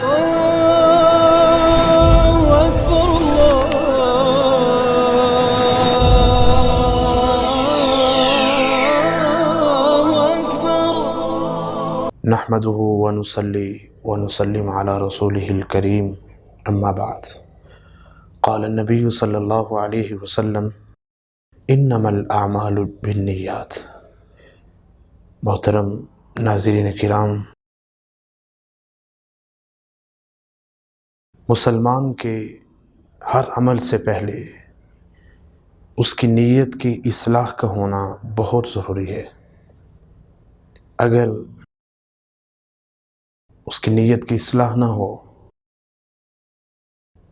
أكبر الله أكبر. نحمده ونصلي ونسلم على رسوله الكريم اما بعد. قال النبي صلی اللہ علیہ وسلم انما الاعمال بالنیات. محترم ناظرین کرام، مسلمان کے ہر عمل سے پہلے اس کی نیت کی اصلاح کا ہونا بہت ضروری ہے. اگر اس کی نیت کی اصلاح نہ ہو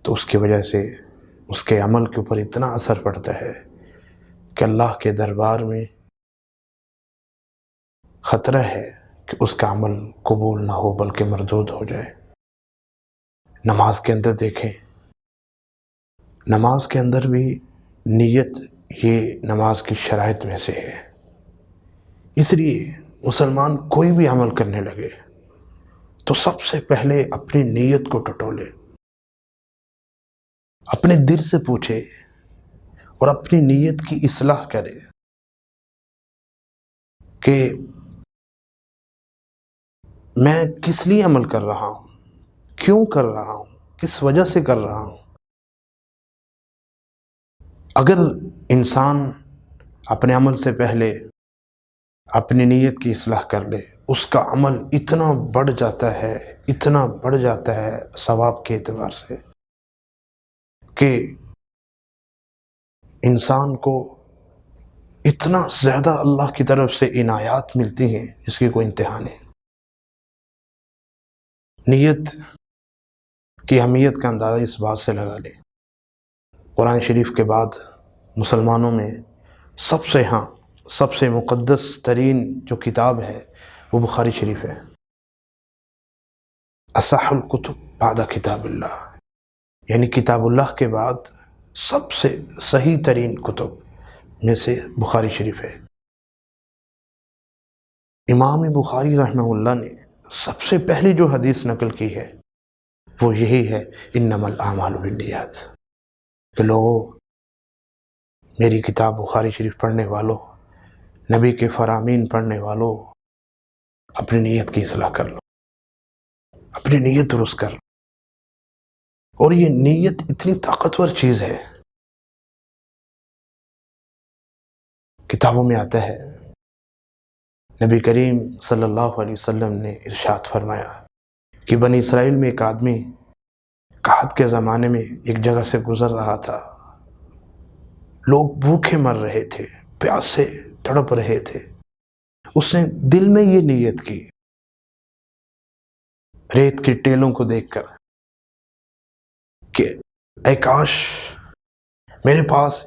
تو اس کی وجہ سے اس کے عمل کے اوپر اتنا اثر پڑتا ہے کہ اللہ کے دربار میں خطرہ ہے کہ اس کا عمل قبول نہ ہو بلکہ مردود ہو جائے. نماز کے اندر دیکھیں، نماز کے اندر بھی نیت یہ نماز کی شرائط میں سے ہے. اس لیے مسلمان کوئی بھی عمل کرنے لگے تو سب سے پہلے اپنی نیت کو ٹٹولے، اپنے دل سے پوچھے اور اپنی نیت کی اصلاح کرے کہ میں کس لیے عمل کر رہا ہوں، کیوں کر رہا ہوں، کس وجہ سے کر رہا ہوں. اگر انسان اپنے عمل سے پہلے اپنی نیت کی اصلاح کر لے، اس کا عمل اتنا بڑھ جاتا ہے، اتنا بڑھ جاتا ہے ثواب کے اعتبار سے کہ انسان کو اتنا زیادہ اللہ کی طرف سے عنایات ملتی ہیں اس کی کوئی انتہا نہیں. نیت کی اہمیت کا اندازہ اس بات سے لگا لیں، قرآن شریف کے بعد مسلمانوں میں سب سے مقدس ترین جو کتاب ہے وہ بخاری شریف ہے. اصح الکتب بعد کتاب اللہ، یعنی کتاب اللہ کے بعد سب سے صحیح ترین کتب میں سے بخاری شریف ہے. امام بخاری رحمہ اللہ نے سب سے پہلی جو حدیث نقل کی ہے وہ یہی ہے انما الاعمال بالنیات، کہ لوگوں میری کتاب بخاری شریف پڑھنے والوں، نبی کے فرامین پڑھنے والوں، اپنی نیت کی اصلاح کر لو، اپنی نیت درست کر لو. اور یہ نیت اتنی طاقتور چیز ہے، کتابوں میں آتا ہے نبی کریم صلی اللہ علیہ وسلم نے ارشاد فرمایا کہ بنی اسرائیل میں ایک آدمی قحط کے زمانے میں ایک جگہ سے گزر رہا تھا. لوگ بھوکے مر رہے تھے، پیاسے تڑپ رہے تھے. اس نے دل میں یہ نیت کی، ریت کی ٹیلوں کو دیکھ کر، کہ اے کاش میرے پاس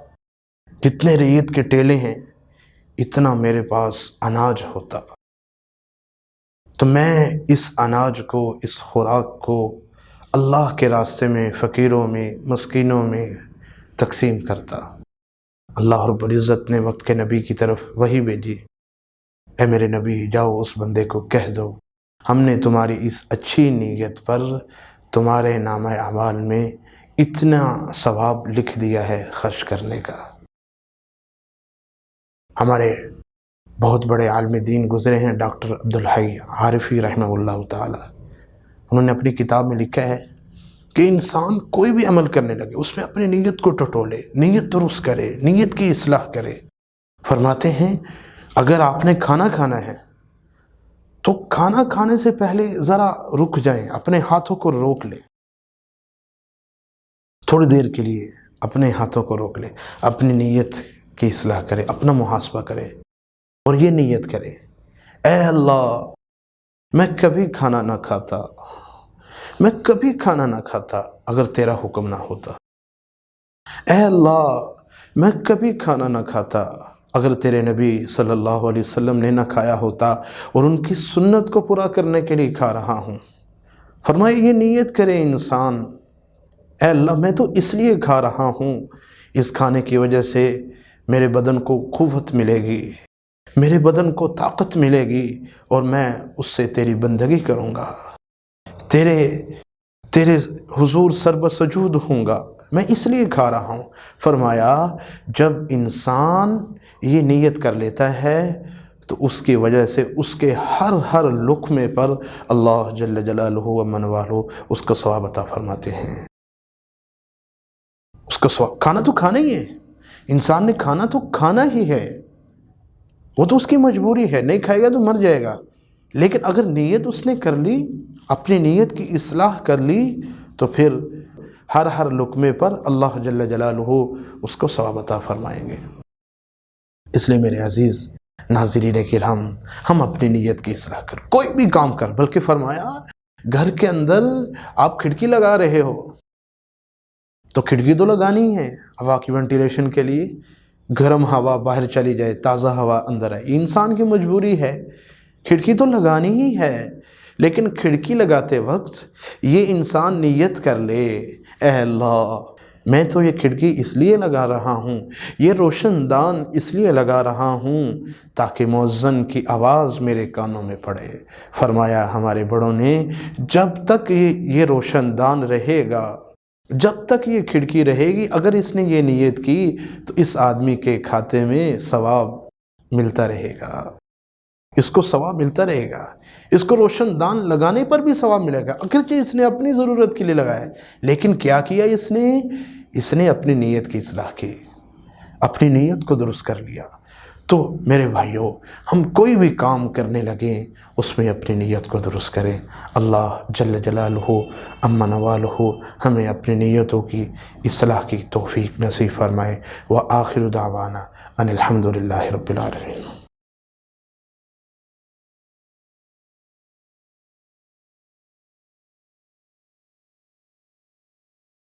جتنے ریت کے ٹیلے ہیں اتنا میرے پاس اناج ہوتا تو میں اس اناج کو، اس خوراک کو اللہ کے راستے میں فقیروں میں، مسکینوں میں تقسیم کرتا. اللہ رب العزت نے وقت کے نبی کی طرف وحی بھیجی، اے میرے نبی جاؤ اس بندے کو کہہ دو ہم نے تمہاری اس اچھی نیت پر تمہارے نامہ اعمال میں اتنا ثواب لکھ دیا ہے خرچ کرنے کا. ہمارے بہت بڑے عالم دین گزرے ہیں ڈاکٹر عبدالحی عارفی رحمہ اللہ تعالی. انہوں نے اپنی کتاب میں لکھا ہے کہ انسان کوئی بھی عمل کرنے لگے اس میں اپنی نیت کو ٹٹولے، نیت درست کرے، نیت کی اصلاح کرے. فرماتے ہیں اگر آپ نے کھانا کھانا ہے تو کھانا کھانے سے پہلے ذرا رک جائیں، اپنے ہاتھوں کو روک لیں، تھوڑی دیر کے لیے اپنے ہاتھوں کو روک لیں، اپنی نیت کی اصلاح کرے، اپنا محاسبہ کرے اور یہ نیت کرے اے اللہ میں کبھی کھانا نہ کھاتا، میں کبھی کھانا نہ کھاتا اگر تیرا حکم نہ ہوتا. اے اللہ میں کبھی کھانا نہ کھاتا اگر تیرے نبی صلی اللہ علیہ وسلم نے نہ کھایا ہوتا اور ان کی سنت کو پورا کرنے کے لیے کھا رہا ہوں. فرمایا یہ نیت کرے انسان، اے اللہ میں تو اس لیے کھا رہا ہوں، اس کھانے کی وجہ سے میرے بدن کو قوت ملے گی، میرے بدن کو طاقت ملے گی اور میں اس سے تیری بندگی کروں گا، تیرے تیرے حضور سر بسجود ہوں گا، میں اس لیے کھا رہا ہوں۔ فرمایا جب انسان یہ نیت کر لیتا ہے تو اس کی وجہ سے اس کے ہر لقمے پر اللہ جل جلالہ و من والہ اس کا ثواب عطا فرماتے ہیں۔ اس کا ثواب، کھانا تو کھانا ہی ہے، انسان نے کھانا تو کھانا ہی ہے، وہ تو اس کی مجبوری ہے، نہیں کھائے گا تو مر جائے گا۔ لیکن اگر نیت اس نے کر لی، اپنی نیت کی اصلاح کر لی، تو پھر ہر لقمے پر اللہ جل جلالہ اس کو ثواب عطا فرمائیں گے۔ اس لیے میرے عزیز ناظرین کرام، ہم اپنی نیت کی اصلاح کر، کوئی بھی کام کر، بلکہ فرمایا گھر کے اندر آپ کھڑکی لگا رہے ہو تو کھڑکی تو لگانی ہے ہوا کی وینٹیلیشن کے لیے، گرم ہوا باہر چلی جائے، تازہ ہوا اندر آئے، یہ انسان کی مجبوری ہے، کھڑکی تو لگانی ہی ہے۔ لیکن کھڑکی لگاتے وقت یہ انسان نیت کر لے، اے اللہ میں تو یہ کھڑکی اس لیے لگا رہا ہوں، یہ روشن دان اس لیے لگا رہا ہوں تاکہ مؤذن کی آواز میرے کانوں میں پڑے۔ فرمایا ہمارے بڑوں نے جب تک یہ روشن دان رہے گا، جب تک یہ کھڑکی رہے گی، اگر اس نے یہ نیت کی تو اس آدمی کے کھاتے میں ثواب ملتا رہے گا، اس کو ثواب ملتا رہے گا، اس کو روشن دان لگانے پر بھی ثواب ملے گا، اگرچہ اس نے اپنی ضرورت کے لیے لگایا، لیکن کیا کیا اس نے اپنی نیت کی اصلاح کی، اپنی نیت کو درست کر لیا۔ تو میرے بھائیوں، ہم کوئی بھی کام کرنے لگیں اس میں اپنی نیت کو درست کریں۔ اللہ جل جلالہ عما نوالہ ہمیں اپنی نیتوں کی اصلاح کی توفیق نصیب فرمائے۔ وآخر دعوانا ان الحمد للہ رب العالمین۔